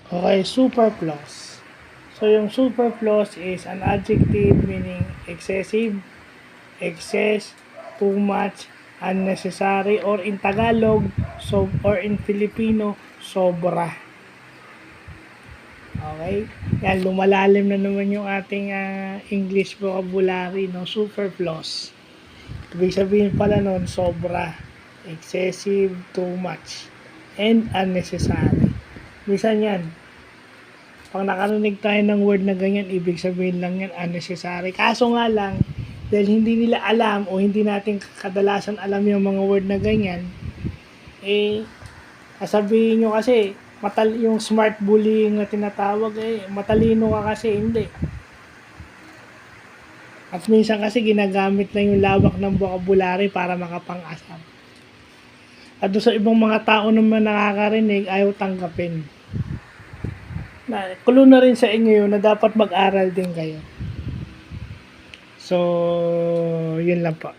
Okay, superfluous. So, yung superfluous is an adjective meaning excessive, excess, too much, unnecessary, or in Tagalog, or in Filipino, sobra. Okay? Yan, lumalalim na naman yung ating English vocabulary, no? Superfluous. Ibig sabihin pala nun, sobra, excessive, too much, and unnecessary. Minsan yan, pag nakarinig tayo ng word na ganyan, ibig sabihin lang yan, unnecessary. Kaso nga lang, dahil hindi nila alam o hindi natin kadalasan alam yung mga word na ganyan, sasabihin nyo kasi, yung smart bullying na tinatawag, matalino ka kasi, hindi. At minsan kasi ginagamit na yung lawak ng vocabulary para makapang-asar. At doon sa ibang mga tao naman nakakarinig, ayaw tanggapin. Kulo na rin sa inyo yun na dapat mag-aral din kayo. So, yun lang po.